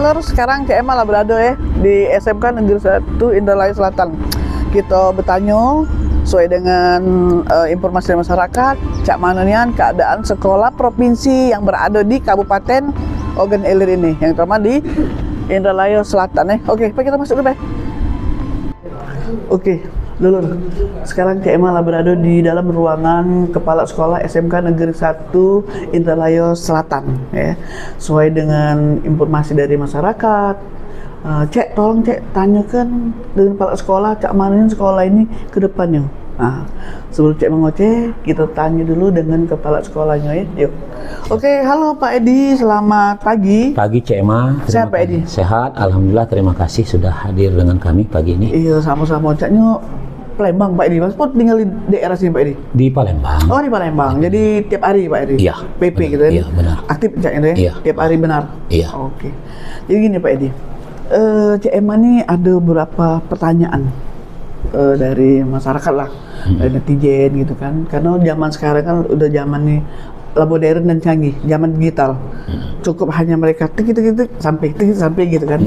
Lur, sekarang CMA lah berada di SMK Negeri 1 Indralaya Selatan. Kita bertanya sesuai dengan informasi dari masyarakat, cak mana nian keadaan sekolah provinsi yang berada di Kabupaten Ogan Ilir ini, yang terutama di Indralaya Selatan. Oke, Pak, kita masuk dulu, Pak. Oke, Lulur, sekarang CMA lah berada di dalam ruangan Kepala Sekolah SMK Negeri 1 Indralaya Selatan, ya. Sesuai dengan informasi dari masyarakat, Cek, tolong Cek tanyakan dengan Kepala Sekolah, cak mana sekolah ini ke depannya. Nah, sebelum Cek mengoceh, kita tanya dulu dengan Kepala Sekolahnya, ya. Yuk. Oke, halo Pak Edi, selamat pagi. Pagi Cema. Sehat Pak Edi? Sehat, alhamdulillah, terima kasih sudah hadir dengan kami pagi ini. Iya, sama-sama. Caknya Palembang Pak Edi, Mas Put tinggal di daerah sini Pak Edi? Di Palembang. Oh, di Palembang. Jadi tiap hari Pak Edi? Iya. PP benar. gitu kan? Iya, benar. Aktif Caknya itu ya? Iya. Tiap hari benar? Iya. Oke. Jadi gini Pak Edi, CMA ini ada beberapa pertanyaan dari masyarakat lah, dari netizen gitu kan. Karena zaman sekarang kan udah zaman nih modern dan canggih, zaman digital. Cukup hanya mereka tik sampai gitu kan.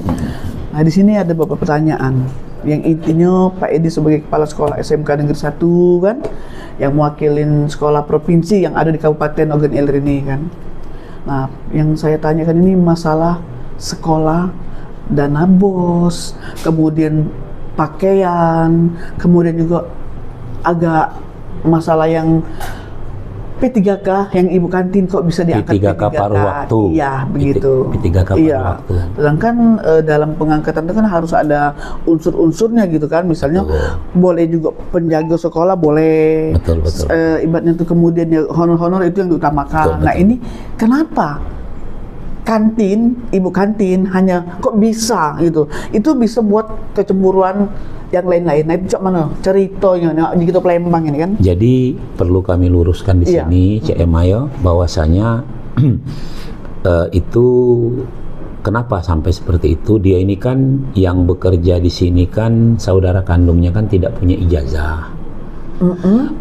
Nah, di sini ada beberapa pertanyaan yang intinya Pak Edi sebagai Kepala Sekolah SMK Negeri 1 kan, yang mewakilin sekolah provinsi yang ada di Kabupaten Ogan Ilir ini kan. Nah, yang saya tanyakan ini masalah sekolah, dana BOS, kemudian pakaian, kemudian juga agak masalah yang P3K yang ibu kantin kok bisa diangkat P3K paruh waktu. Iya, begitu. P3K paruh waktu. Sedangkan dalam pengangkatan itu kan harus ada unsur-unsurnya gitu kan. Misalnya boleh juga penjaga sekolah boleh. Betul. Ibaratnya itu kemudian ya honor-honor itu yang diutamakan. Betul. Nah, ini kenapa kantin, ibu kantin hanya kok bisa gitu? Itu bisa buat kecemburuan yang lain-lain. Nah, itu cak mana ceritanya? Nah, gitu Palembang ini kan. Jadi perlu kami luruskan di sini, CMA ya, bahwasanya itu kenapa sampai seperti itu? Dia ini kan yang bekerja di sini kan saudara kandungnya kan tidak punya ijazah.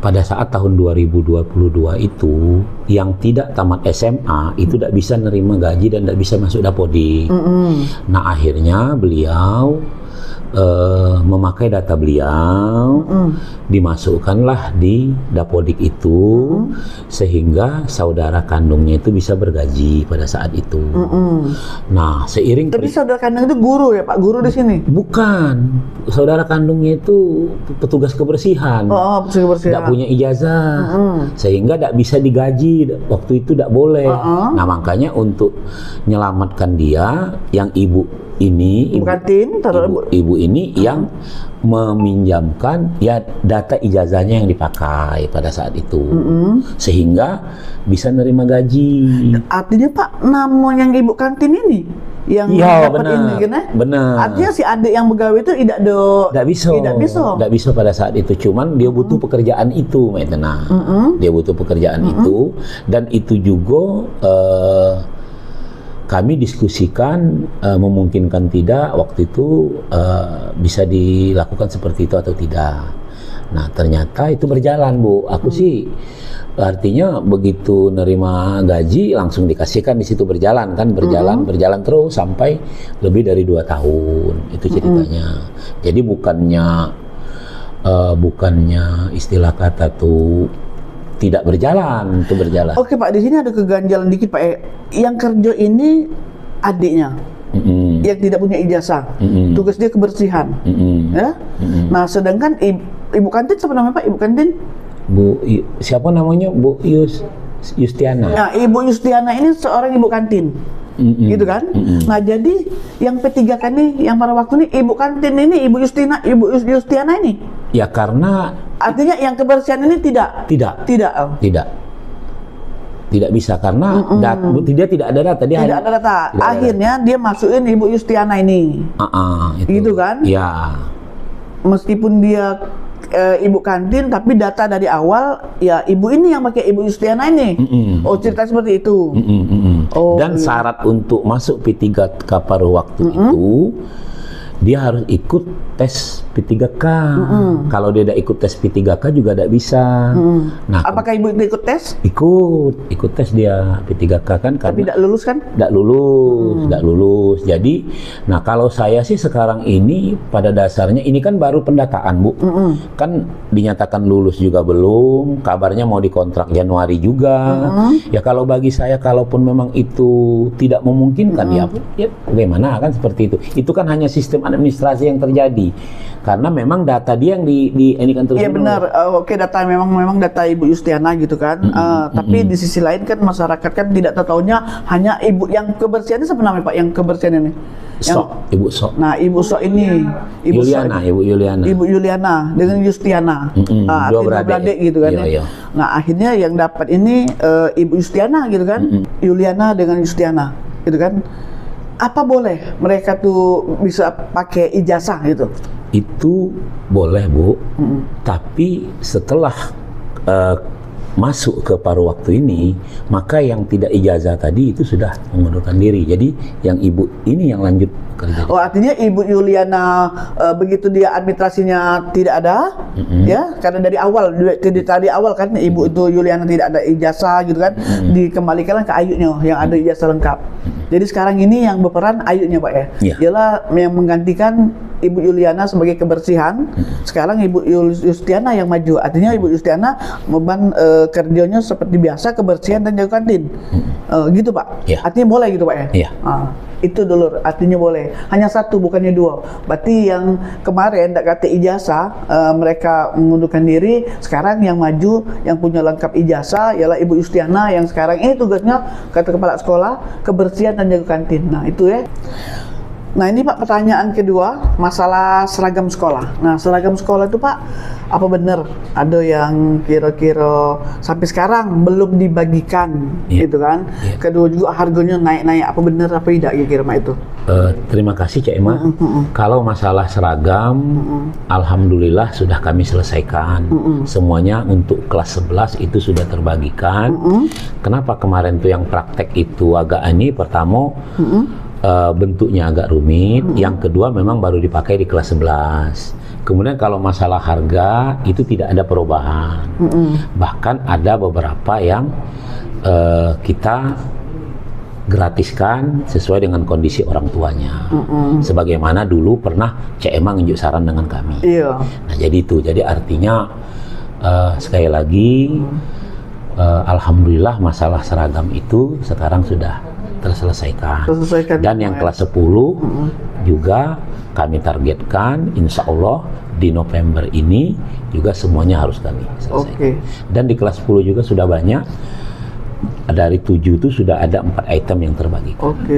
Pada saat tahun 2022 itu yang tidak tamat SMA itu tidak bisa nerima gaji dan tidak bisa masuk Dapodik. Nah, akhirnya beliau memakai data beliau, dimasukkanlah di Dapodik itu, sehingga saudara kandungnya itu bisa bergaji pada saat itu. Nah, seiring Tapi saudara kandung itu guru ya Pak, guru di sini? Bukan, saudara kandungnya itu petugas kebersihan. Oh, petugas kebersihan. Tidak punya ijazah, sehingga tidak bisa digaji waktu itu, tidak boleh. Nah, makanya untuk menyelamatkan dia, yang ibu ini, ibu ini yang meminjamkan ya data ijazahnya yang dipakai pada saat itu, sehingga bisa nerima gaji. Artinya Pak, nama yang ibu kantin ini yang dapat ini kan? Benar. Artinya si adik yang begawe itu tidak bisa pada saat itu. Cuman dia butuh pekerjaan itu, dia butuh pekerjaan itu, dan itu juga kami diskusikan memungkinkan tidak waktu itu bisa dilakukan seperti itu atau tidak. Nah, ternyata itu berjalan, Bu. Aku sih artinya begitu nerima gaji langsung dikasihkan, di situ berjalan kan, berjalan terus sampai lebih dari 2 tahun itu ceritanya. Jadi bukannya istilah kata tuh tidak berjalan, itu berjalan. Oke Pak, di sini ada keganjalan dikit Pak. Yang kerja ini adiknya, yang tidak punya ijazah, tugas dia kebersihan, ya. Nah, sedangkan ibu kantin siapa namanya Pak? Ibu kantin? Siapa namanya? Bu Yustiana. Nah, Ibu Yustiana ini seorang ibu kantin. Gitu kan? Nah, jadi yang P3K nih, yang pada waktu ini ibu kantin ini, Ibu Yustiana ini. Ya, karena artinya yang kebersihan ini tidak bisa karena dia tidak ada data. Tidak ada data. Akhirnya dia masukin Ibu Yustiana ini. Gitu kan? Ya. Meskipun dia ibu kantin, tapi data dari awal ya ibu ini yang pakai Ibu Yustiana ini. Oh, cerita seperti itu. Dan syarat untuk masuk P3K paruh waktu itu dia harus ikut tes P3K. Kalau dia tidak ikut tes P3K juga tidak bisa. Nah, Apakah ibu ikut tes? ikut tes dia P3K kan, Tapi karena tidak lulus kan? tidak lulus. Jadi, nah kalau saya sih sekarang ini pada dasarnya ini kan baru pendataan, Bu. Kan dinyatakan lulus juga belum, kabarnya mau dikontrak Januari juga. Ya kalau bagi saya, kalaupun memang itu tidak memungkinkan, ya bagaimana kan seperti itu. Itu kan hanya sistem administrasi yang terjadi. Karena memang data dia yang ini kan terus. Iya benar. Oke, data memang data Ibu Yustiana gitu kan. Tapi di sisi lain kan masyarakat kan tidak tahunya hanya ibu yang kebersihannya siapa namanya Pak? Yang kebersihan ini? Ibu Sok. Nah, Ibu Sok ini, Ibu Yuliana dengan Yustiana. Dua beradik gitu kan. Iya. Nah, akhirnya yang dapat ini Ibu Yustiana gitu kan. Yuliana dengan Yustiana gitu kan. Apa boleh mereka tuh bisa pakai ijazah gitu? Itu boleh, Bu. Tapi setelah masuk ke paruh waktu ini, maka yang tidak ijazah tadi itu sudah mengundurkan diri. Jadi yang ibu ini yang lanjut kerja. Oh, artinya Ibu Yuliana begitu dia administrasinya tidak ada, ya, karena dari awal kan Ibu itu Yuliana tidak ada ijazah gitu kan, dikembalikanlah ke ayunya yang ada ijazah lengkap. Jadi sekarang ini yang berperan ayunya Pak ya, ialah yang menggantikan Ibu Yuliana sebagai kebersihan. Sekarang Ibu Yustiana yang maju. Artinya Ibu Yustiana beban kerjanya seperti biasa, kebersihan dan jaga kantin. Gitu Pak. Artinya boleh gitu Pak ya? Iya. Itu dulu artinya boleh. Hanya satu bukannya dua. Berarti yang kemarin tak kata ijazah mereka mengundurkan diri, sekarang yang maju yang punya lengkap ijazah ialah Ibu Yustiana yang sekarang ini tugasnya kata kepala sekolah kebersihan dan jaga kantin. Nah, itu ya. Nah, ini Pak pertanyaan kedua, masalah seragam sekolah. Nah, seragam sekolah itu Pak, apa benar ada yang kira-kira sampai sekarang belum dibagikan gitu kan? Kedua juga harganya naik-naik, apa benar apa tidak kira-kira Pak itu? Terima kasih Cak Emma. Kalau masalah seragam, alhamdulillah sudah kami selesaikan. Semuanya untuk kelas 11 itu sudah terbagikan. Kenapa kemarin tuh yang praktek itu agak aneh? Pertama, bentuknya agak rumit. Yang kedua memang baru dipakai di kelas 11. Kemudian kalau masalah harga itu tidak ada perubahan. Bahkan ada beberapa yang kita gratiskan sesuai dengan kondisi orang tuanya. Sebagaimana dulu pernah Cak Emma nunjuk saran dengan kami. Nah, jadi itu. Jadi artinya sekali lagi alhamdulillah masalah seragam itu sekarang sudah terselesaikan. Dan yang kelas 10 juga kami targetkan insya Allah di November ini juga semuanya harus kami selesaikan. Dan di kelas 10 juga sudah banyak. Dari 7 itu sudah ada 4 item yang terbagi.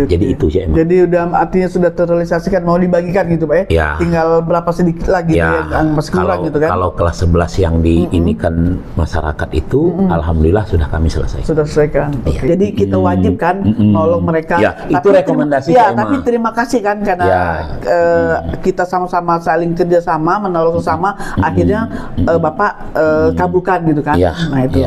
Jadi itu ya emang. Jadi udah artinya sudah terrealisasikan mau dibagikan gitu Pak ya? Tinggal berapa sedikit lagi yang masih kurang gitu kan? Kalau kelas 11 yang diinikan masyarakat itu alhamdulillah sudah kami selesaikan. Sudah selesaikan. Jadi kita wajib kan nolong mereka. Itu rekomendasi tapi terima kasih kan karena kita sama-sama saling kerjasama menolong sesama, akhirnya Bapak kabulkan gitu kan? Nah itu.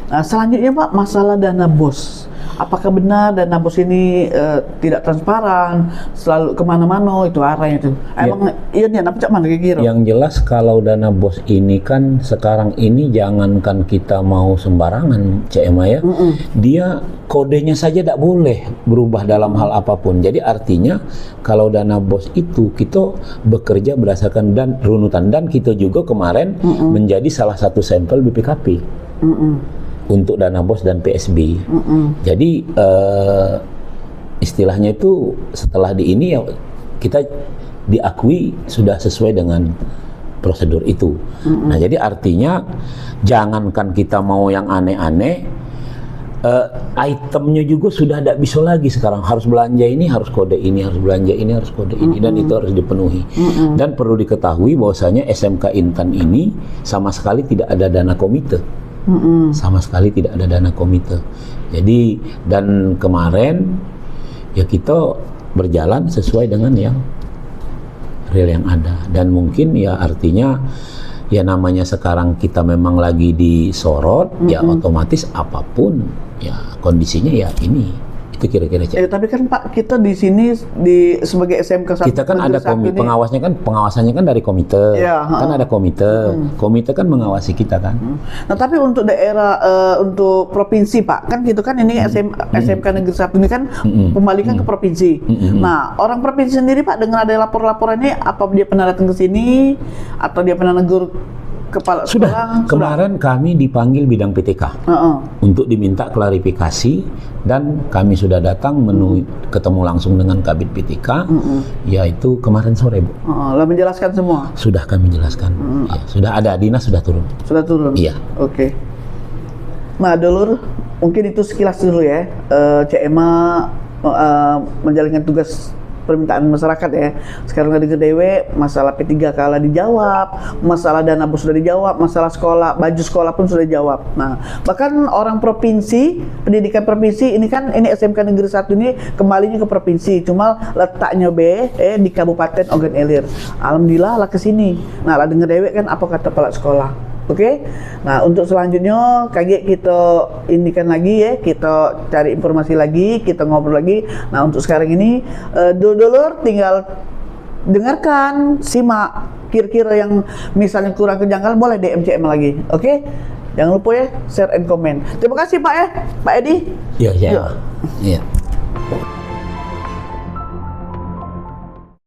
Nah, selanjutnya Pak, masalah dana BOS. Apakah benar dana BOS ini tidak transparan, selalu kemana-mana itu arahnya itu? Emang iya nih, apa cak mana kira-kira? Yang jelas kalau dana BOS ini kan sekarang ini jangankan kita mau sembarangan, Cak Emma ya, dia kodenya saja tidak boleh berubah dalam hal apapun. Jadi artinya kalau dana BOS itu kita bekerja berdasarkan dan runutan, dan kita juga kemarin menjadi salah satu sampel BPKP. Untuk dana BOS dan PSB. Jadi istilahnya itu setelah di ini ya kita diakui sudah sesuai dengan prosedur itu. Nah, jadi artinya jangankan kita mau yang aneh-aneh, itemnya juga sudah tidak bisa lagi sekarang. Harus belanja ini, harus kode ini, harus belanja ini, harus kode ini, dan itu harus dipenuhi. Dan perlu diketahui bahwasanya SMK Intan ini sama sekali tidak ada dana komite. Sama sekali tidak ada dana komite. Jadi dan kemarin ya kita berjalan sesuai dengan yang real yang ada, dan mungkin ya artinya ya namanya sekarang kita memang lagi disorot, ya otomatis apapun ya kondisinya ya ini itu Itu kira-kira CMA. Tapi kan Pak, kita di sini sebagai SMK satu. Kita kan ada pengawasannya kan dari komite. Ya, kan ada komite. Komite kan mengawasi kita kan. Nah, tapi untuk daerah untuk provinsi Pak, kan gitu kan ini SMK Negeri 1 ini kan kembalikan ke provinsi. Nah, orang provinsi sendiri Pak dengan ada lapor-laporan ini, apa dia pernah datang ke sini atau dia pernah negur kepala sekolah? Kemarin kami dipanggil bidang PTK untuk diminta klarifikasi, dan kami sudah datang ketemu langsung dengan Kabid PTK, yaitu kemarin sore, Bu. Lah menjelaskan semua. Sudah kami jelaskan. Ya, sudah ada, dinas sudah turun. Sudah turun. Iya. Oke. Nah, Dulur, mungkin itu sekilas dulu ya. CMA menjalankan tugas permintaan masyarakat ya. Sekarang dari Dewe, masalah P3 kalah dijawab, masalah dana bos sudah dijawab, masalah sekolah, baju sekolah pun sudah dijawab. Nah, bahkan orang provinsi, pendidikan provinsi ini kan, ini SMK Negeri 1 ini kembalinya ke provinsi, cuma letaknya di Kabupaten Ogan Ilir. Alhamdulillah lah ke sini. Nah, lah denger Dewe kan apa kata kepala sekolah. Oke. Nah, untuk selanjutnya kaget kita indikan lagi ya, kita cari informasi lagi, kita ngobrol lagi. Nah, untuk sekarang ini dulur tinggal dengarkan, simak kira-kira yang misalnya kurang kejanggalan boleh DM CM lagi. Oke? Jangan lupa ya share and comment. Terima kasih Pak ya, Pak Edi. Iya.